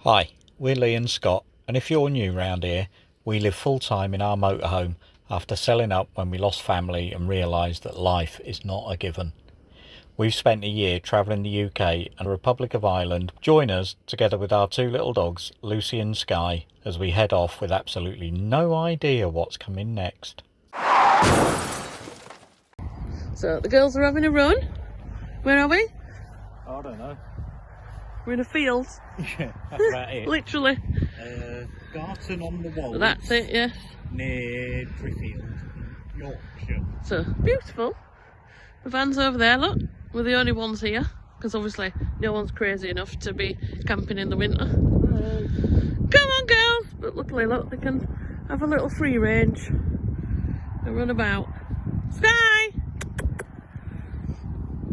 Hi, we're Lee and Scott, and if you're new round here, we live full-time in our motorhome after selling up when we lost family and realised that life is not a given. We've spent a year travelling the UK and the Republic of Ireland. Join us, together with our two little dogs, Lucy and Sky, as we head off with absolutely no idea what's coming next. So the girls are having a run. Where are we? I don't know. We're in a field. Yeah, that's about it. Literally. Garton on the Wolds. That's it, yes. Near Driffield, Yorkshire. So, beautiful. The van's over there, look. We're the only ones here. Because obviously no one's crazy enough to be camping in the winter. Come on, girls! But luckily, look, they can have a little free range and run about. Sky!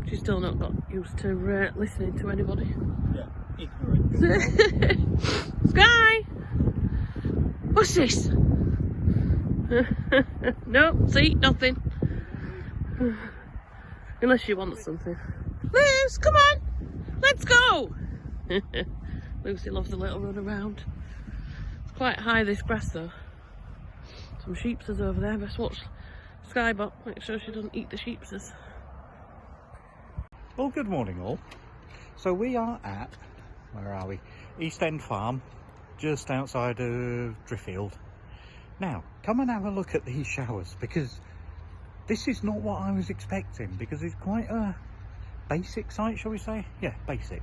She's still not got used to listening to anybody. Yeah, ignorant. Sky! What's this? No, see, nothing. Unless she wants something. Luce, come on! Let's go! Lucy loves a little run around. It's quite high, this grass though. Some sheepsters over there. Best watch Skybot, make sure she doesn't eat the sheepsters. Well, good morning all. So we are at, where are we? East End Farm, just outside of Driffield. Now, come and have a look at these showers, because this is not what I was expecting, because it's quite a basic site, shall we say? Yeah, basic.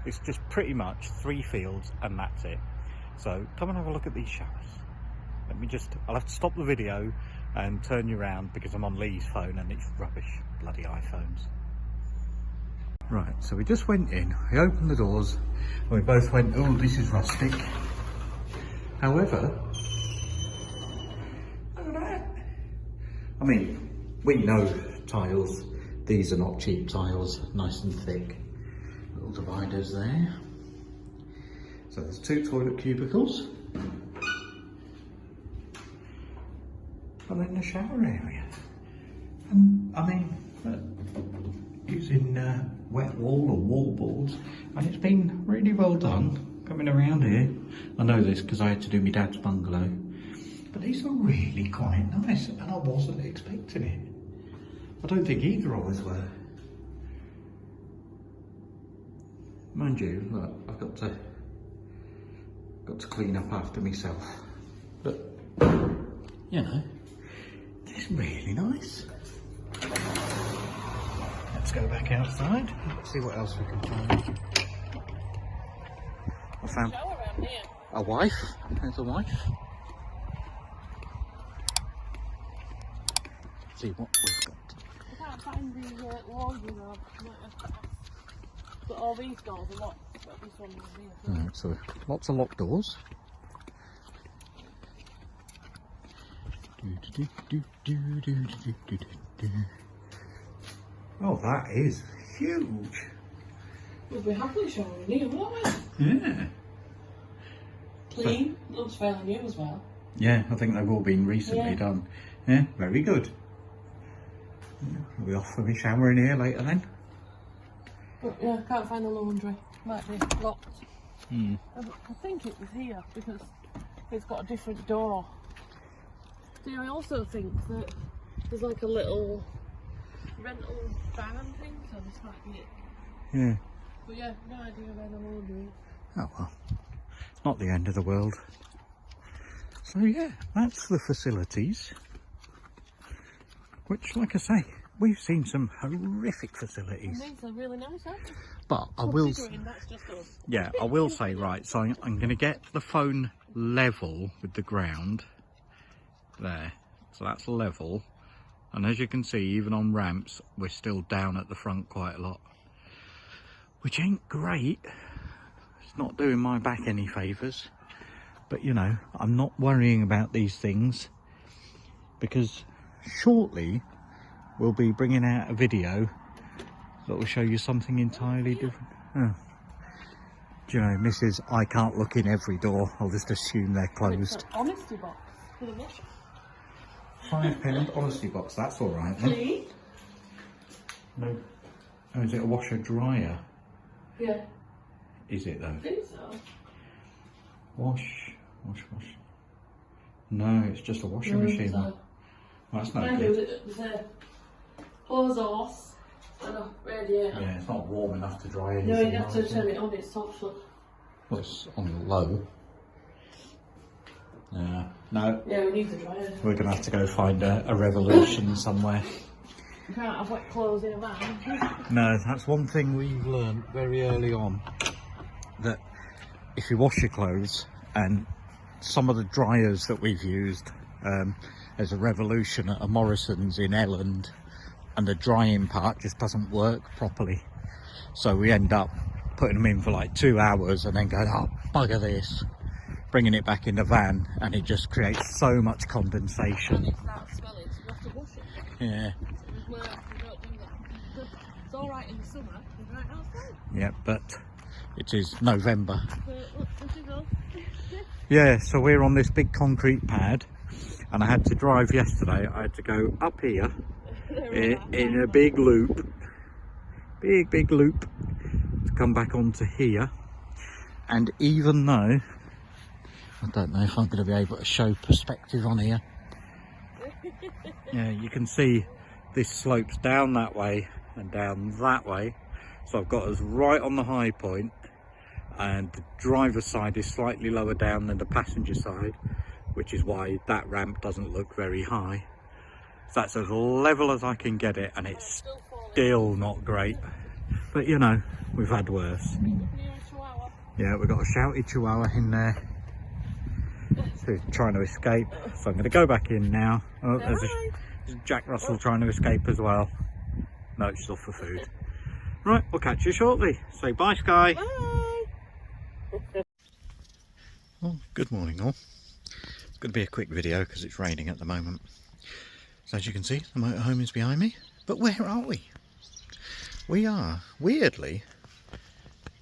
It's just pretty much 3 fields and that's it. So come and have a look at these showers. I'll have to stop the video and turn you around because I'm on Lee's phone and it's rubbish, bloody iPhones. Right, so we just went in, we opened the doors, and we both went, oh, this is rustic. However, look at that. I mean, we know tiles, these are not cheap tiles, nice and thick. Little dividers there. So there's 2 toilet cubicles. And then the shower area. And I mean, using wet wall or wall boards, and it's been really well done coming around here. I know this because I had to do my dad's bungalow, but these are really quite nice and I wasn't expecting it. I don't think either of us were. Mind you, look, I've got to clean up after myself, but you know, it's really nice. Let's go back outside. Let's see what else we can find. I found a wife. There's a wife. Let's see what we've got. I can't find the laundry room. But all these doors are locked. But this one is here. Right, so lots of locked doors. Oh, that is huge. We'll be happily showering here, won't we? Yeah. Clean. Looks fairly new as well. Yeah, I think they've all been recently done. Yeah, very good. Are we off for me shower in here later then? But yeah, can't find the laundry. Might be locked. Hmm. I think it was here because it's got a different door. See, I also think that there's like a little rental van thing, so this might be it. Yeah. But yeah, no idea where the laundry is. Oh well, it's not the end of the world. So yeah, that's the facilities. Which, like I say, we've seen some horrific facilities. And these are really nice, aren't they? But I will, That's just us. yeah, I will say, right, so I'm going to get the phone level with the ground. There, so that's level. And as you can see, even on ramps, we're still down at the front quite a lot. Which ain't great. It's not doing my back any favours. But, you know, I'm not worrying about these things. Because shortly, we'll be bringing out a video that will show you something entirely different. Oh. Do you know, Mrs. I can't look in every door. I'll just assume they're closed. It's an honesty box for the washer. £5 honesty box, that's all right then. Clean? No. Oh, is it a washer dryer? Yeah. Is it though? I think so. Wash. No, it's just a washing machine. Well, that's no good. There's a hose horse and a radiator. Yeah, it's not warm enough to dry anything. No, you have to turn it on, it's soft. Well, it's on low. No. Yeah, we need to dry it. We're going to have to go find a revolution somewhere. You can't have wet clothes in a van. No, that's one thing we've learned very early on. That if you wash your clothes, and some of the dryers that we've used, there's a revolution at a Morrison's in Elland, and the drying part just doesn't work properly. So we end up putting them in for like 2 hours and then going, oh, bugger this. Bringing it back in the van, and it just creates so much condensation. And it starts smelling, so you have to wash it. Yeah. We don't do that. It's alright in the summer, it's right outside. Yeah, but it is November. Look, there you go. Yeah, so we're on this big concrete pad, and I had to drive yesterday. I had to go up here in a big loop, big loop, to come back onto here. And even though I don't know if I'm going to be able to show perspective on here. Yeah, you can see this slopes down that way and down that way. So I've got us right on the high point, and the driver's side is slightly lower down than the passenger side, which is why that ramp doesn't look very high. So that's as level as I can get it, and it's still not great. But you know, we've had worse. Yeah, we've got a shouty chihuahua in there. Who's trying to escape, so I'm going to go back in now. Oh, there's a Jack Russell trying to escape as well. No, she's off for food. Right, we'll catch you shortly. Say bye, Sky. Bye. Well, good morning all. It's going to be a quick video because it's raining at the moment. So as you can see, the motorhome is behind me. But where are we? We are, weirdly,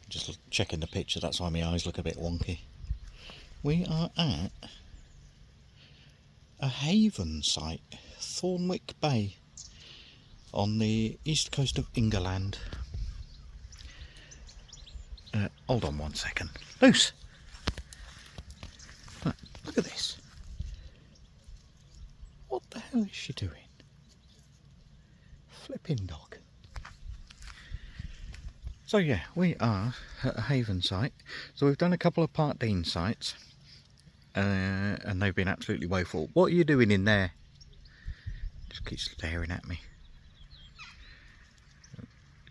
just checking the picture, that's why my eyes look a bit wonky. We are at a haven site, Thornwick Bay, on the east coast of England. Hold on 1 second. Loose! Look at this. What the hell is she doing? Flipping dog. So yeah, we are at a haven site. So we've done a couple of Part Dean sites. And they've been absolutely woeful. What are you doing in there? Just keeps staring at me.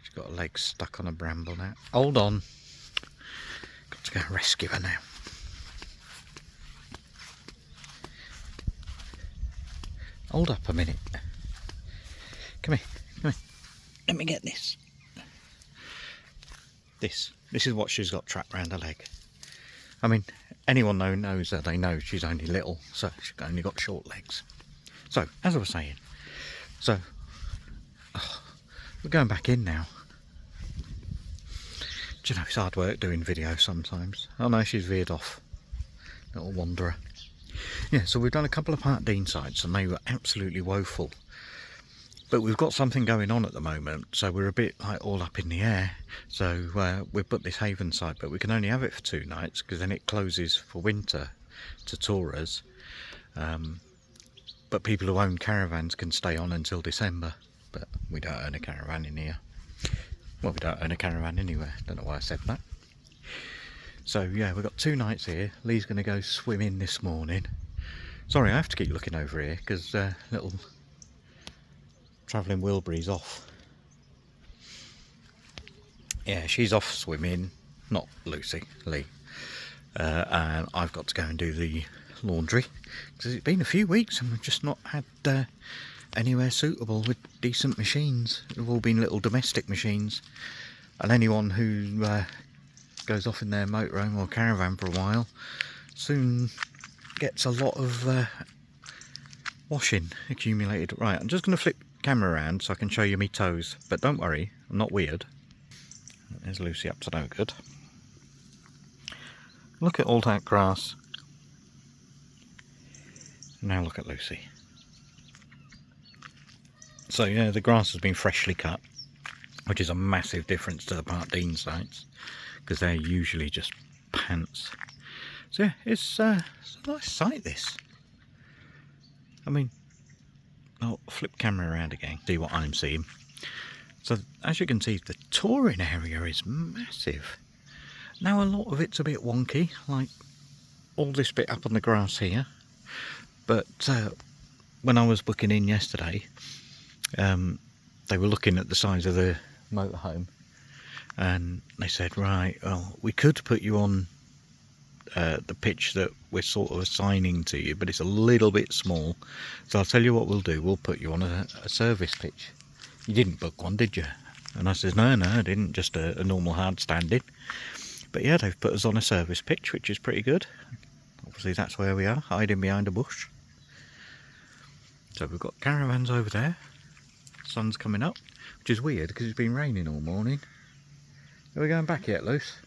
She's got her legs stuck on a bramble now. Hold on. Got to go and rescue her now. Hold up a minute. Come here. Come here. Let me get this. This is what she's got trapped round her leg. I mean, anyone who knows her, they know she's only little, so she's only got short legs. So, as I was saying, we're going back in now. Do you know, it's hard work doing videos sometimes. Oh no, she's veered off. Little wanderer. Yeah, so we've done a couple of Part Dean sites, and they were absolutely woeful. But we've got something going on at the moment, so we're a bit like all up in the air. So we've put this haven site, but we can only have it for 2 nights because then it closes for winter to tourers. But people who own caravans can stay on until December. But we don't own a caravan in here. Well, we don't own a caravan anywhere. Don't know why I said that. So yeah, we've got 2 nights here. Lee's going to go swimming this morning. Sorry, I have to keep looking over here because little travelling Wilbury's off. Yeah, she's off swimming, not Lucy, Lee. And I've got to go and do the laundry because it's been a few weeks and we've just not had anywhere suitable with decent machines. They've all been little domestic machines, and anyone who goes off in their motorhome or caravan for a while soon gets a lot of washing accumulated. Right, I'm just going to flip camera around so I can show you my toes, but don't worry, I'm not weird. There's Lucy up to no good. Look at all that grass. Now look at Lucy. So yeah, the grass has been freshly cut, which is a massive difference to the Part Dean sites because they're usually just pants. So yeah, it's a nice sight, this. I mean, I'll flip camera around again, see what I'm seeing. So as you can see, the touring area is massive. Now a lot of it's a bit wonky, like all this bit up on the grass here. But when I was booking in yesterday, they were looking at the size of the motorhome, and they said, right, well, we could put you on the pitch that we're sort of assigning to you, but it's a little bit small. So I'll tell you what we'll do, we'll put you on a service pitch. You didn't book one, did you? And I said, no, I didn't, just a normal hard standing. But yeah, they've put us on a service pitch, which is pretty good. Obviously that's where we are, hiding behind a bush. So we've got caravans over there. Sun's coming up, which is weird because it's been raining all morning. Are we going back yet, Luce?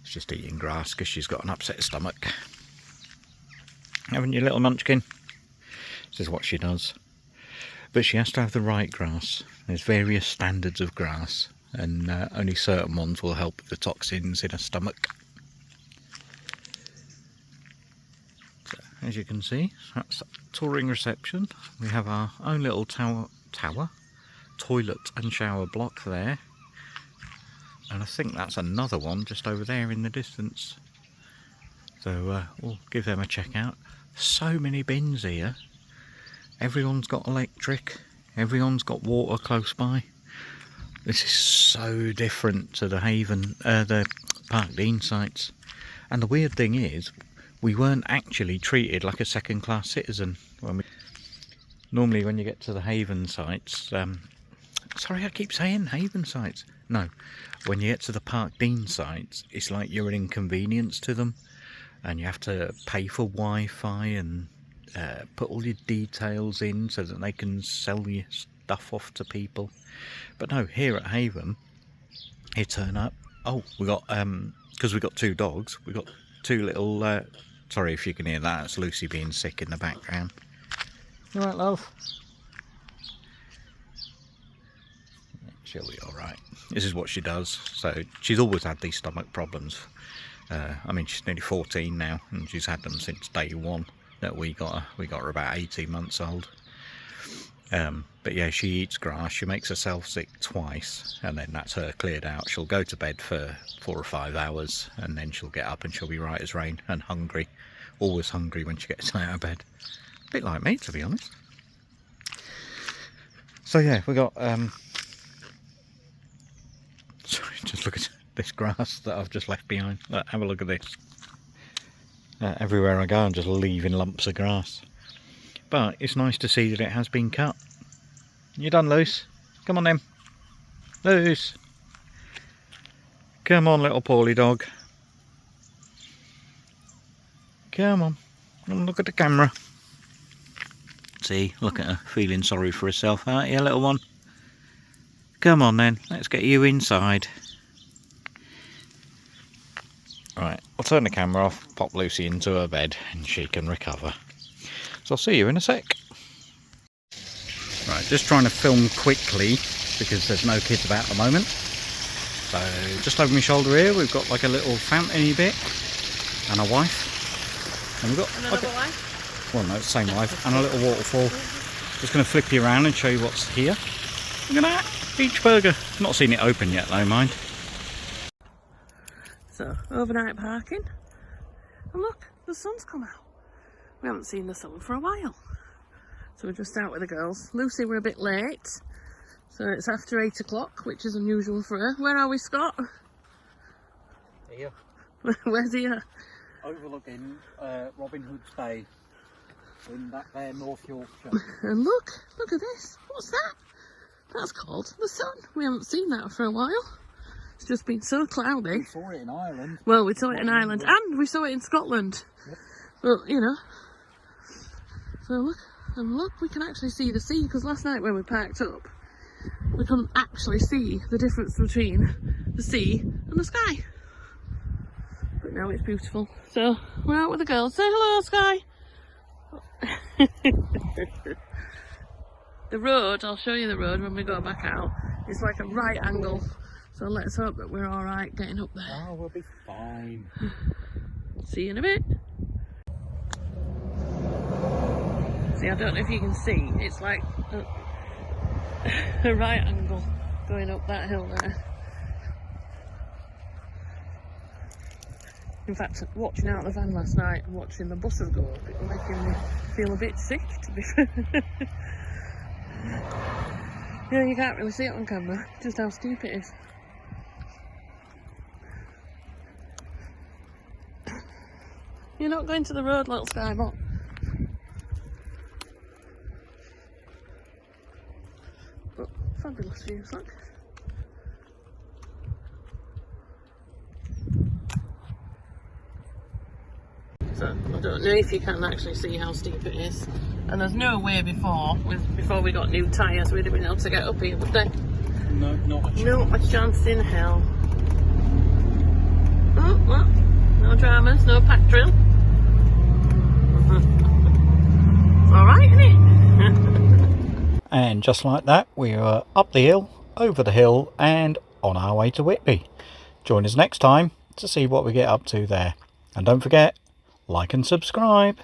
She's just eating grass because she's got an upset stomach. Haven't you, little munchkin? This is what she does. But she has to have the right grass. There's various standards of grass, and only certain ones will help with the toxins in her stomach. So, as you can see, that's touring reception. We have our own little tower, toilet and shower block there. And I think that's another one just over there in the distance. So we'll give them a check out. So many bins here. Everyone's got electric. Everyone's got water close by. This is so different to the Haven, the Park Dean sites. And the weird thing is, we weren't actually treated like a second-class citizen. Normally when you get to the Haven sites, sorry I keep saying Haven sites. No, when you get to the Park Dean sites, it's like you're an inconvenience to them, and you have to pay for Wi-Fi and put all your details in so that they can sell your stuff off to people. But no, here at Haven, you turn up. Oh, we got because we got two dogs. We got two little. Sorry if you can hear that. It's Lucy being sick in the background. You all right, love? She'll be all right. This is what she does. So she's always had these stomach problems. I mean, she's nearly 14 now, and she's had them since day one that we got her. We got her about 18 months old. But yeah, she eats grass. She makes herself sick twice, and then that's her cleared out. She'll go to bed for 4 or 5 hours, and then she'll get up and she'll be right as rain and hungry. Always hungry when she gets out of bed. A bit like me, to be honest. So yeah, we got sorry, just look at this grass that I've just left behind. Look, have a look at this. Everywhere I go I'm just leaving lumps of grass. But it's nice to see that it has been cut. You done, Luce? Come on then. Luce. Come on, little poorly dog. Come on. Look at the camera. See, look at her, feeling sorry for herself, aren't you, little one? Come on then, let's get you inside. Right, I'll turn the camera off, pop Lucy into her bed, and she can recover. So I'll see you in a sec. Right, just trying to film quickly because there's no kids about at the moment. So just over my shoulder here, we've got like a little fountainy bit and a wife. And we've got Another wife? Well, no, it's the same wife. And a little waterfall. Just going to flip you around and show you what's here. Look at that, beach burger. Not seen it open yet though, mind. So, overnight parking. And look, the sun's come out. We haven't seen the sun for a while. So we're just out with the girls. Lucy, we're a bit late. So it's after 8 o'clock, which is unusual for her. Where are we, Scott? Here. Where's he at? Overlooking Robin Hood's Bay in that there North Yorkshire. And look at this. What's that? That's called the sun. We haven't seen that for a while. It's just been so cloudy. We saw it in Ireland. Well, we saw it in Ireland and we saw it in Scotland. Yep. But, you know. So look, and look, we can actually see the sea, because last night when we parked up, we couldn't actually see the difference between the sea and the sky. But now it's beautiful. So we're out with the girls. Say hello, Sky. The road, I'll show you the road when we go back out. It's like a right angle. So let's hope that we're alright getting up there. Oh, we'll be fine. See you in a bit. See, I don't know if you can see, it's like a right angle going up that hill there. In fact, watching out the van last night and watching the buses go up, it was making me feel a bit sick, to be fair. Yeah, you can't really see it on camera, just how steep it is. You're not going to the road, little Skybot. But fabulous views, look. So I don't know if you can actually see how steep it is. And there's no way before we got new tyres we'd have been able to get up here, would they? No, not a chance. Not a chance in hell. Oh, what? No dramas, no pack drill. It's alright, isn't it? And just like that, we are up the hill, over the hill, and on our way to Whitby. Join us next time to see what we get up to there. And don't forget, like and subscribe.